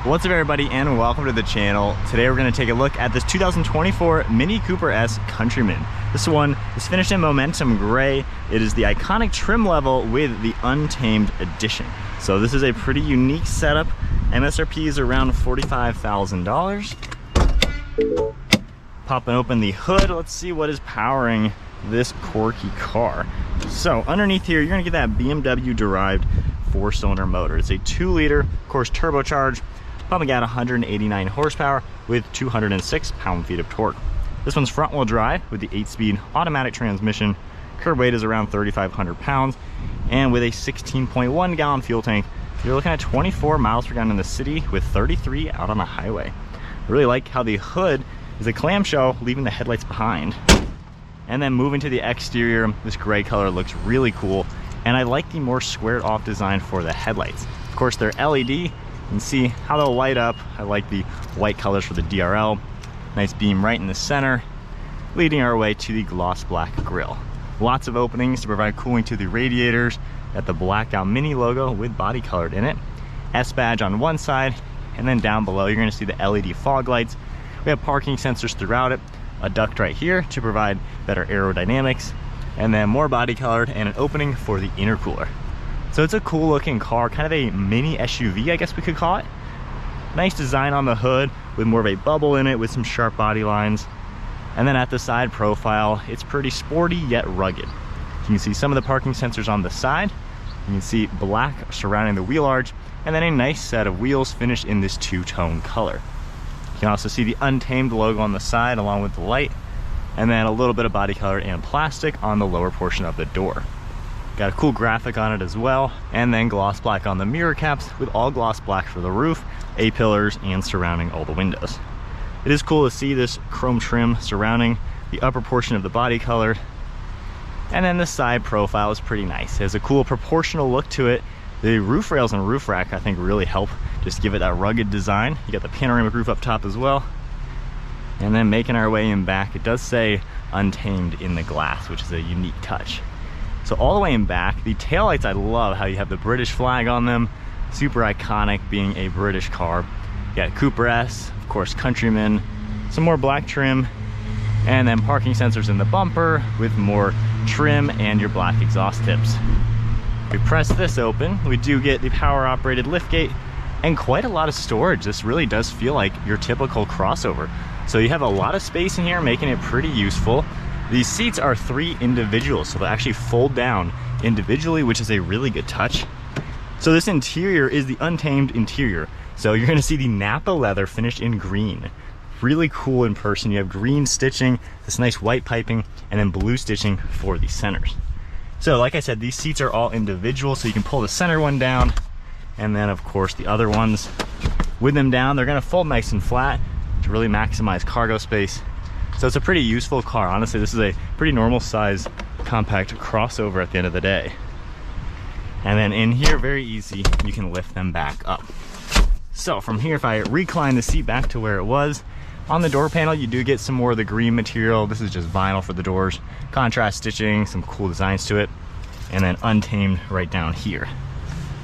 What's up everybody and welcome to the channel. Today we're going to take a look at this 2024 Mini Cooper S Countryman. This one is finished in Momentum Gray. It is the iconic trim level with the Untamed edition. So this is a pretty unique setup. MSRP is around $45,000. Popping open the hood, let's see what is powering this quirky car. So underneath here, you're going to get that BMW derived 4-cylinder motor. It's a 2-liter, of course, turbocharged, pumping out 189 horsepower with 206 pound-feet of torque. This one's front-wheel drive with the 8-speed automatic transmission. Curb weight is around 3,500 pounds, and with a 16.1 gallon fuel tank, you're looking at 24 miles per gallon in the city with 33 out on the highway. I really like how the hood is a clamshell, leaving the headlights behind. And then moving to the exterior, this gray color looks really cool, and I like the more squared off design for the headlights. Of course, they're LED. You can see how they'll light up. I like the white colors for the DRL. Nice beam right in the center, leading our way to the gloss black grille. Lots of openings to provide cooling to the radiators. Got the blacked out Mini logo with body colored in it. S badge on one side, and then down below you're going to see the LED fog lights. We have parking sensors throughout it, a duct right here to provide better aerodynamics, and then more body colored and an opening for the intercooler. So it's a cool looking car, kind of a mini SUV, I guess we could call it. Nice design on the hood with more of a bubble in it with some sharp body lines. And then at the side profile, it's pretty sporty yet rugged. You can see some of the parking sensors on the side. You can see black surrounding the wheel arch, and then a nice set of wheels finished in this two-tone color. You can also see the Untamed logo on the side along with the light, and then a little bit of body color and plastic on the lower portion of the door. Got a cool graphic on it as well, and then gloss black on the mirror caps with all gloss black for the roof, A-pillars, and surrounding all the windows. It is cool to see this chrome trim surrounding the upper portion of the body color, and then the side profile is pretty nice. It has a cool proportional look to it. The roof rails and roof rack I think really help just give it that rugged design. You got the panoramic roof up top as well. And then making our way in back, it does say Untamed in the glass, which is a unique touch. So all the way in back, the taillights, I love how you have the British flag on them. Super iconic being a British car. You got Cooper S, of course Countryman, some more black trim, and then parking sensors in the bumper with more trim and your black exhaust tips. If we press this open, we do get the power operated liftgate and quite a lot of storage. This really does feel like your typical crossover. So you have a lot of space in here, making it pretty useful. These seats are 3 individuals, so they'll actually fold down individually, which is a really good touch. So this interior is the Untamed interior. So you're gonna see the Nappa leather finished in green. Really cool in person. You have green stitching, this nice white piping, and then blue stitching for the centers. So like I said, these seats are all individual, so you can pull the center one down, and then of course the other ones with them down, they're gonna fold nice and flat to really maximize cargo space. So it's a pretty useful car. Honestly, this is a pretty normal size compact crossover at the end of the day. And then in here, very easy, you can lift them back up. So from here, if I recline the seat back to where it was, on the door panel, you do get some more of the green material. This is just vinyl for the doors, contrast stitching, some cool designs to it, and then Untamed right down here.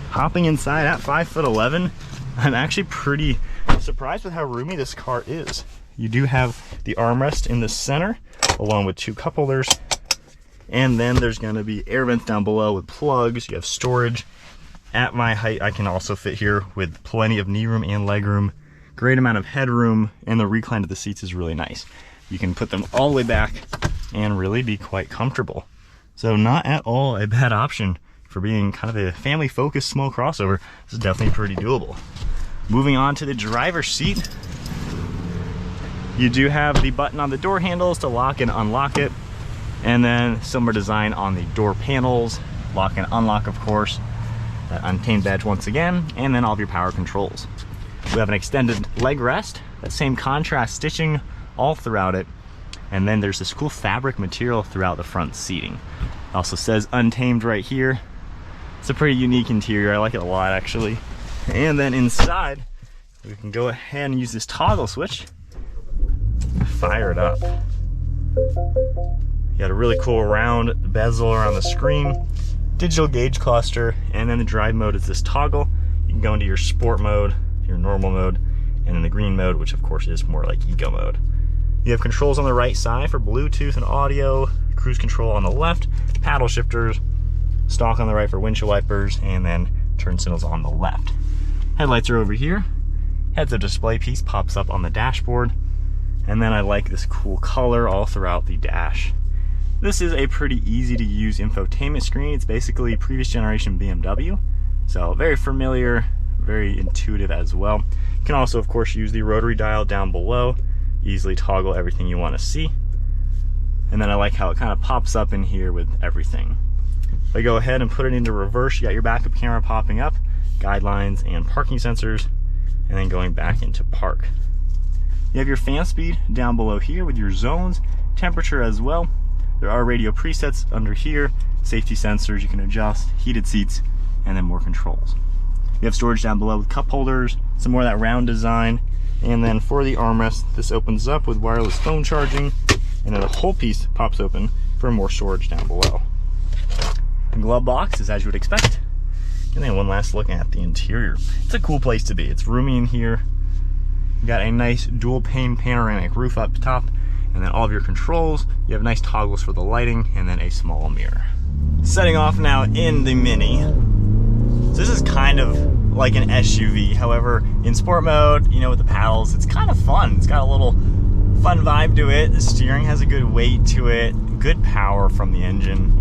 Hopping inside at 5'11", I'm actually pretty surprised with how roomy this car is. You do have the armrest in the center, along with 2 cup holders, and then there's going to be air vents down below with plugs. You have storage. At my height, I can also fit here with plenty of knee room and leg room. Great amount of headroom, and the recline of the seats is really nice. You can put them all the way back and really be quite comfortable. So not at all a bad option for being kind of a family-focused small crossover. This is definitely pretty doable. Moving on to the driver's seat. You do have the button on the door handles to lock and unlock it, and then similar design on the door panels, lock and unlock of course. That Untamed badge once again, and then all of your power controls. We have an extended leg rest, that same contrast stitching all throughout it, and then there's this cool fabric material throughout the front seating. It also says Untamed right here. It's a pretty unique interior, I like it a lot actually. And then inside, we can go ahead and use this toggle switch, fire it up. You got a really cool round bezel around the screen, digital gauge cluster, and then the drive mode is this toggle. You can go into your sport mode, your normal mode, and then the green mode, which of course is more like eco mode. You have controls on the right side for Bluetooth and audio, cruise control on the left, paddle shifters, stalk on the right for windshield wipers, and then turn signals on the left. Headlights are over here. Heads-up display piece pops up on the dashboard. And then I like this cool color all throughout the dash. This is a pretty easy to use infotainment screen. It's basically previous generation BMW. So very familiar, very intuitive as well. You can also, of course, use the rotary dial down below, easily toggle everything you want to see. And then I like how it kind of pops up in here with everything. If I go ahead and put it into reverse, you got your backup camera popping up, guidelines and parking sensors, and then going back into park. You have your fan speed down below here with your zones, temperature as well. There are radio presets under here, safety sensors you can adjust, heated seats, and then more controls. You have storage down below with cup holders, some more of that round design, and then for the armrest, this opens up with wireless phone charging, and then the whole piece pops open for more storage down below. The glove box is as you would expect. And then one last look at the interior. It's a cool place to be. It's roomy in here. You got a nice dual pane panoramic roof up top, and then all of your controls. You have nice toggles for the lighting, and then a small mirror. Setting off now in the Mini. So this is kind of like an SUV. However, in sport mode, you know, with the paddles, it's kind of fun. It's got a little fun vibe to it. The steering has a good weight to it. Good power from the engine.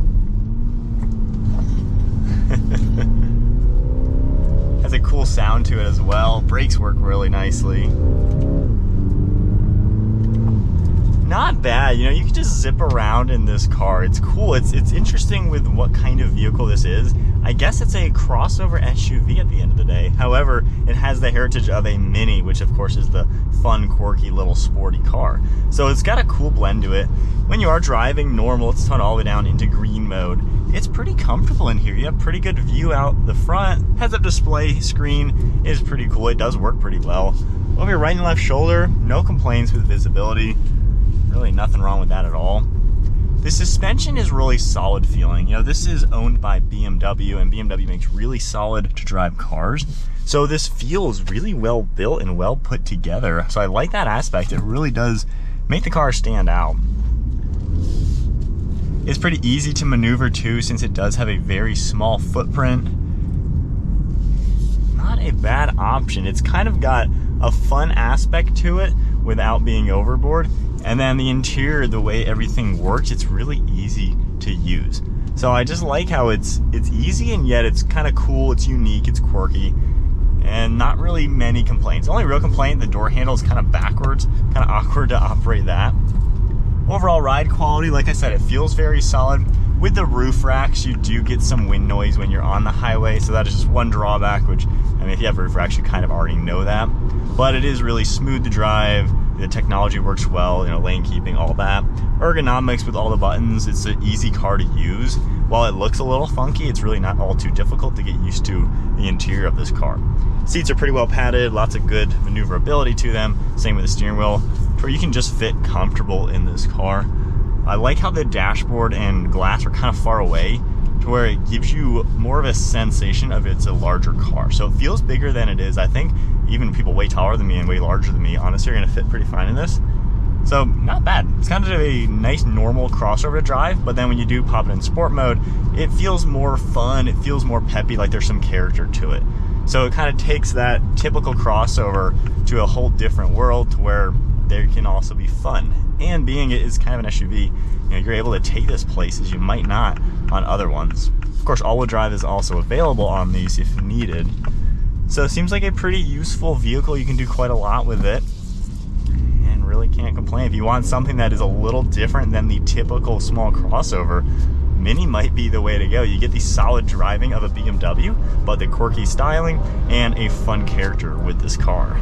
Has a cool sound to it as well. Brakes work really nicely. Not bad, you know, you can just zip around in this car. It's cool. It's interesting with what kind of vehicle this is. I guess it's a crossover SUV at the end of the day. However, it has the heritage of a Mini, which of course is the fun, quirky little sporty car. So it's got a cool blend to it. When you are driving normal, let's turn all the way down into green mode. It's pretty comfortable in here. You have pretty good view out the front. Heads-up display screen is pretty cool. It does work pretty well. Over your right and left shoulder, no complaints with visibility. Really nothing wrong with that at all. The suspension is really solid feeling. You know, this is owned by BMW, and BMW makes really solid to drive cars. So this feels really well built and well put together. So I like that aspect. It really does make the car stand out. It's pretty easy to maneuver too, since it does have a very small footprint. Not a bad option. It's kind of got a fun aspect to it without being overboard. And then the interior, the way everything works, it's really easy to use. So I just like how it's easy, and yet it's kind of cool, it's unique, it's quirky, and not really many complaints. The only real complaint, the door handle is kind of backwards, kind of awkward to operate that. Overall ride quality, like I said, it feels very solid. With the roof racks, you do get some wind noise when you're on the highway, so that is just one drawback, which, I mean, if you have roof racks, you kind of already know that. But it is really smooth to drive. The technology works well, you know, lane keeping, all that. Ergonomics with all the buttons, it's an easy car to use. While it looks a little funky, it's really not all too difficult to get used to the interior of this car. Seats are pretty well padded, lots of good maneuverability to them. Same with the steering wheel, where you can just fit comfortable in this car. I like how the dashboard and glass are kind of far away, to where it gives you more of a sensation of it's a larger car. So it feels bigger than it is. I think even people way taller than me and way larger than me, honestly, are gonna fit pretty fine in this. So not bad. It's kind of a nice normal crossover to drive, but then when you do pop it in sport mode, it feels more fun, it feels more peppy, like there's some character to it. So it kind of takes that typical crossover to a whole different world, to where there can also be fun. And being it is kind of an SUV, you know, you're able to take this places you might not on other ones. Of course, all-wheel drive is also available on these if needed. So it seems like a pretty useful vehicle. You can do quite a lot with it, and really can't complain. If you want something that is a little different than the typical small crossover, Mini might be the way to go. You get the solid driving of a BMW, but the quirky styling and a fun character with this car.